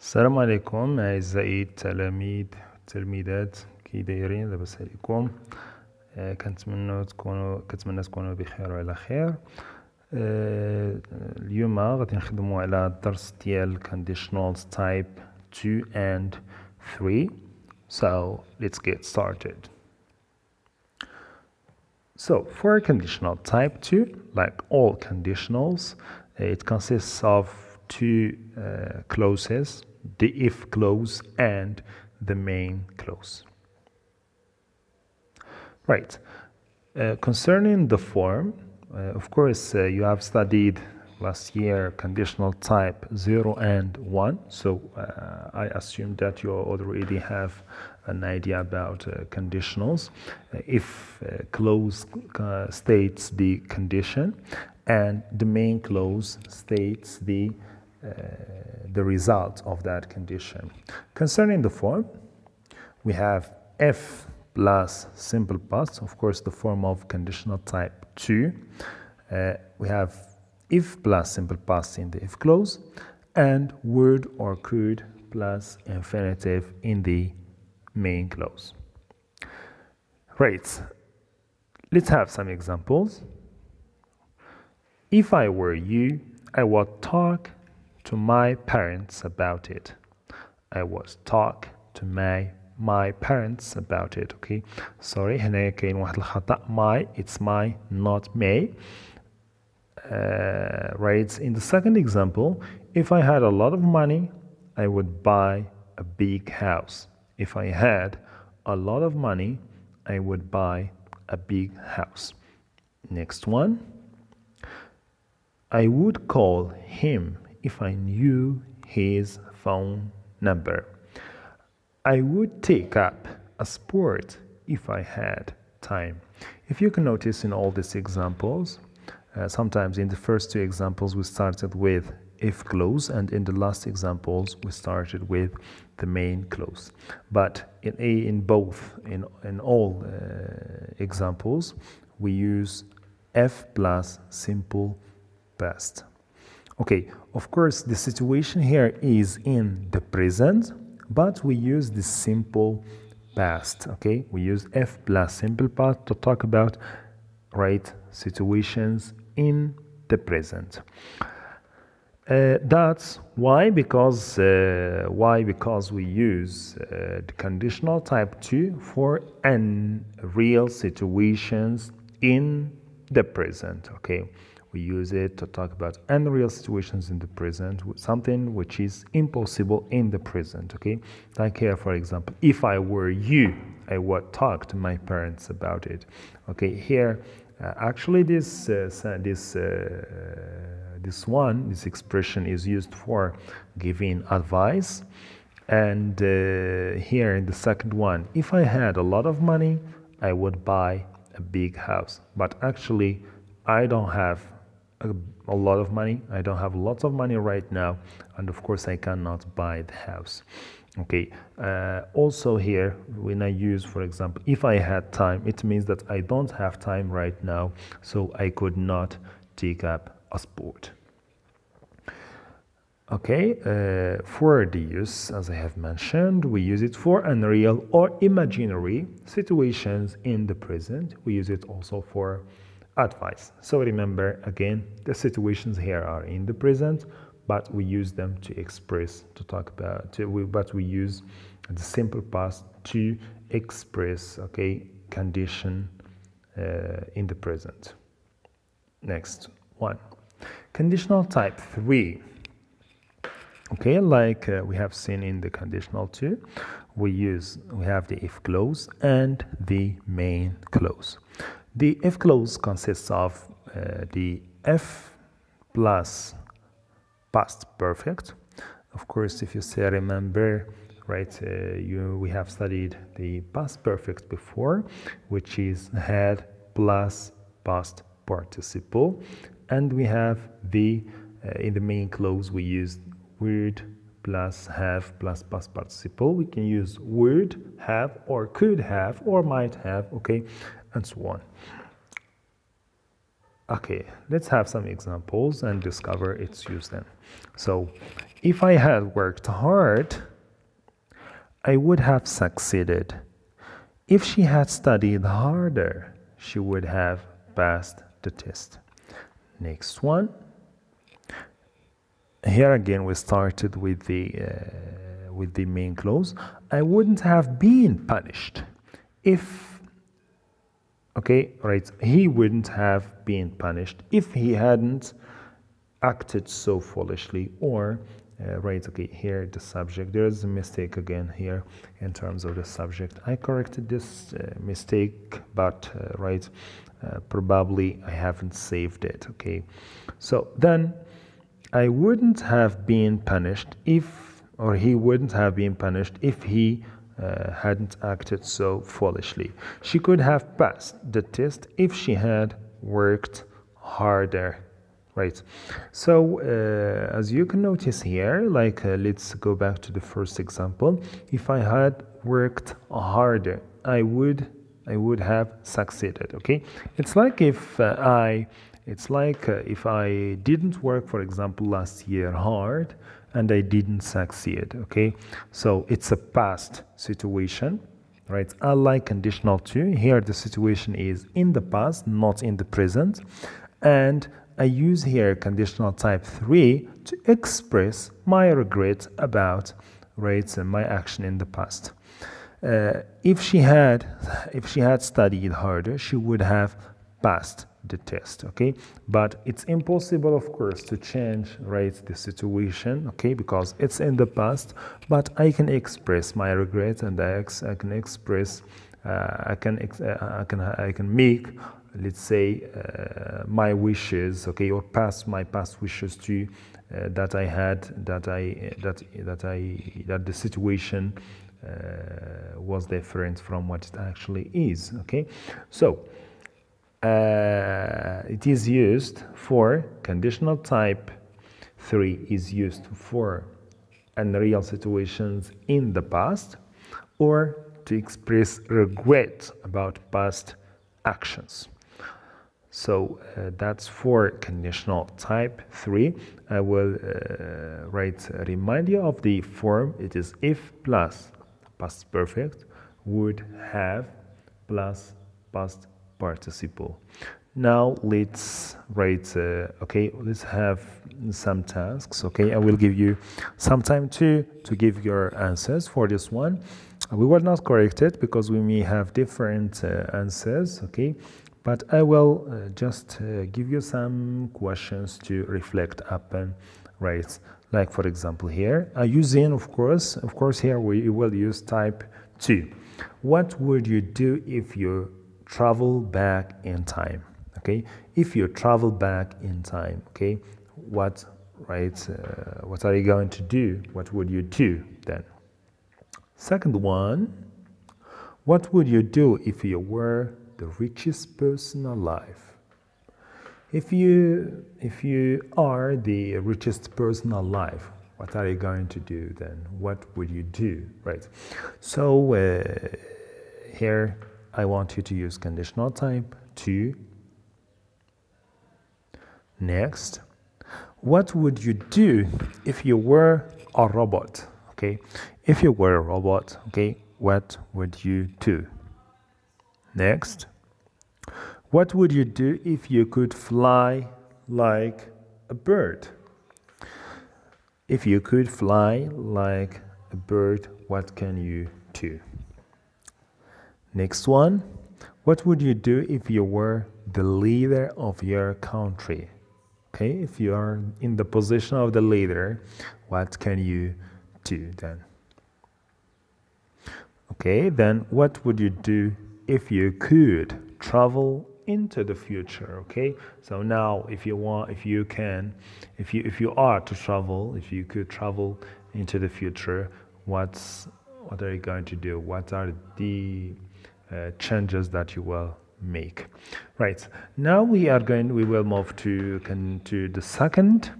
السلام عليكم أعزائي التلاميذ والتلميذات كي دايرين لاباس عليكم. كنتمنى تكونوا بخير وعلى خير. اليوم غادي نخدموا على الدرس ديال conditionals type 2 and 3. So let's get started. So for conditional type 2, like all conditionals, it consists of two clauses, the if clause and the main clause. Right. Concerning the form, of course, you have studied last year conditional type 0 and 1, so I assume that you already have an idea about conditionals. If clause states the condition and the main clause states the result of that condition. Concerning the form, we have if plus simple past, of course the form of conditional type 2. We have if plus simple past in the if clause, and would or could plus infinitive in the main clause. Right, let's have some examples. If I were you, I would talk to my parents about it. I would talk to my parents about it. Okay, sorry, هنا كاين واحد الخطأ. My, it's my, not may. Right, in the second example, if I had a lot of money, I would buy a big house. If I had a lot of money, I would buy a big house. Next one, I would call him if I knew his phone number. I would take up a sport if I had time. If you can notice in all these examples, sometimes in the first two examples we started with if clause, and in the last examples we started with the main clause. But in all examples we use F plus simple past. Okay, of course the situation here is in the present, but we use the simple past. Okay, we use F plus simple past to talk about situations in the present. That's why, because we use the conditional type 2 for unreal situations in the present. Okay, we use it to talk about unreal situations in the present, something which is impossible in the present. Okay, like here, for example, if I were you, I would talk to my parents about it. Okay, here actually this expression is used for giving advice, and here in the second one, if I had a lot of money, I would buy a big house. But actually I don't have a lot of money. I don't have lots of money right now, and of course I cannot buy the house. Okay, also here when I use, for example, if I had time, it means that I don't have time right now, so I could not take up a sport. Okay, for the use, as I have mentioned, we use it for unreal or imaginary situations in the present. We use it also for advice. So remember, again, the situations here are in the present, but we use them to express, to talk about, but we use the simple past to express, okay, condition in the present. Next one, conditional type 3. Okay, like we have seen in the conditional 2, we have the if clause and the main clause. The if clause consists of the F plus past perfect. Of course, if you say remember, right, we have studied the past perfect before, which is had plus past participle, and we have the in the main clause we use would plus have plus past participle. We can use would have or could have or might have, okay, and so on. Okay, let's have some examples and discover its use then. So if I had worked hard, I would have succeeded. If she had studied harder, she would have passed the test. Next one. Here again we started with the main clause. I wouldn't have been punished if, okay, right, he wouldn't have been punished if he hadn't acted so foolishly, or right, okay, here the subject, there is a mistake again here in terms of the subject. I corrected this mistake, but right, probably I haven't saved it. Okay, so then I wouldn't have been punished if, or he wouldn't have been punished if he hadn't acted so foolishly. She could have passed the test if she had worked harder. Right. So as you can notice here, like let's go back to the first example. If I had worked harder, I would have succeeded. Okay. It's like if if I didn't work, for example, last year hard and I didn't succeed. Okay. So it's a past situation. Right. Unlike conditional to, here the situation is in the past, not in the present, and I use here conditional type 3 to express my regret about, right, my action in the past. If she had studied harder, she would have passed the test. Okay, but it's impossible, of course, to change, right, the situation. Okay, because it's in the past. But I can express my regret, and I can express, I can make, let's say, my wishes, okay, or my past wishes to that I had, that the situation was different from what it actually is. Okay, so it is used for conditional type 3 is used for unreal situations in the past, or to express regret about past actions. So that's for conditional type 3. I will remind you of the form. It is if plus past perfect, would have plus past participle. Now let's write, okay, let's have some tasks. Okay, I will give you some time to give your answers for this one. We were not corrected because we may have different answers. Okay, but I will just give you some questions to reflect upon, right? Like for example here, using of course here we will use type 2. What would you do if you travel back in time? Okay, if you travel back in time, okay, what are you going to do? What would you do then? Second one, what would you do if you were the richest person alive? If you are the richest person alive, what are you going to do then? What would you do, right? So here I want you to use conditional type 2. Next, what would you do if you were a robot? Okay, if you were a robot, okay, what would you do? Next, what would you do if you could fly like a bird? If you could fly like a bird, what can you do? Next one, what would you do if you were the leader of your country? Okay, if you are in the position of the leader, what can you do then? Okay, then what would you do if you could travel into the future? Okay, so now if you are to travel, if you could travel into the future, what are you going to do? What are the changes that you will make? Right, now we will move to the second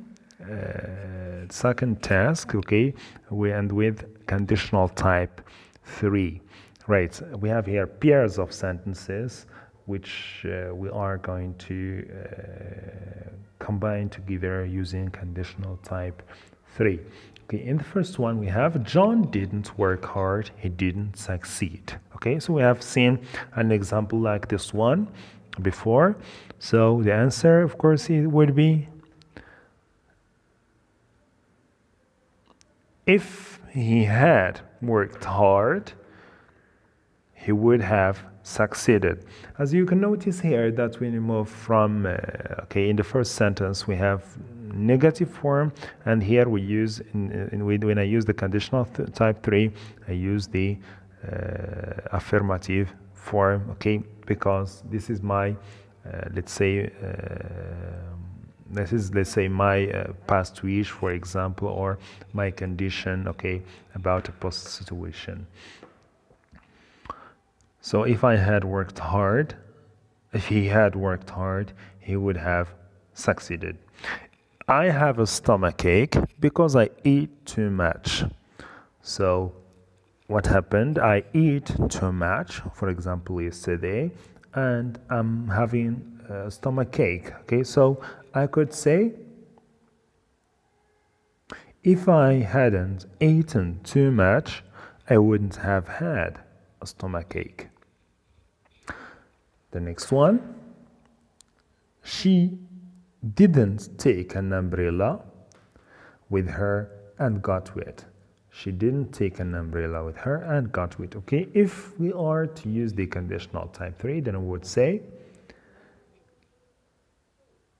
task. Okay, we end with conditional type 3. Right, we have here pairs of sentences which we are going to combine together using conditional type 3. Okay, in the first one we have John didn't work hard, he didn't succeed. Okay, so we have seen an example like this one before. So the answer, of course, it would be if he had worked hard, he would have succeeded. As you can notice here that we move from, okay, in the first sentence we have negative form, and here we use, when I use the conditional type 3, I use the affirmative form, okay, because this is my, let's say my past wish, for example, or my condition, okay, about a post situation. So if I had worked hard, if he had worked hard, he would have succeeded. I have a stomachache because I eat too much. So what happened? I eat too much, for example, yesterday, and I'm having a stomachache. Okay, so I could say, if I hadn't eaten too much, I wouldn't have had a stomachache. The next one, she didn't take an umbrella with her and got wet. She didn't take an umbrella with her and got wet. Okay, if we are to use the conditional type 3, then I would say,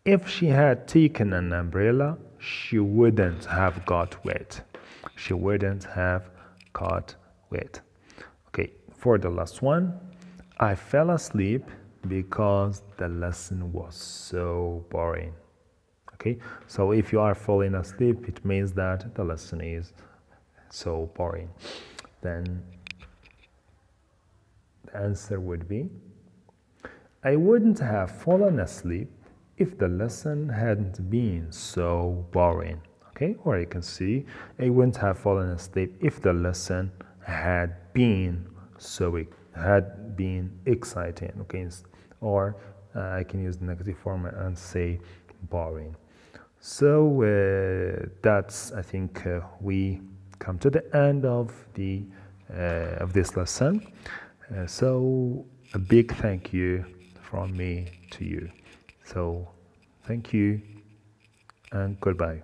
if she had taken an umbrella, she wouldn't have got wet. She wouldn't have got wet. Okay, for the last one, I fell asleep because the lesson was so boring. Okay, so if you are falling asleep, it means that the lesson is so boring. Then the answer would be, I wouldn't have fallen asleep if the lesson hadn't been so boring. Okay, or you can see, I wouldn't have fallen asleep if the lesson had been exciting. Okay, or I can use the negative form and say boring. So that's, I think, we come to the end of this lesson. So a big thank you from me to you. So thank you and goodbye.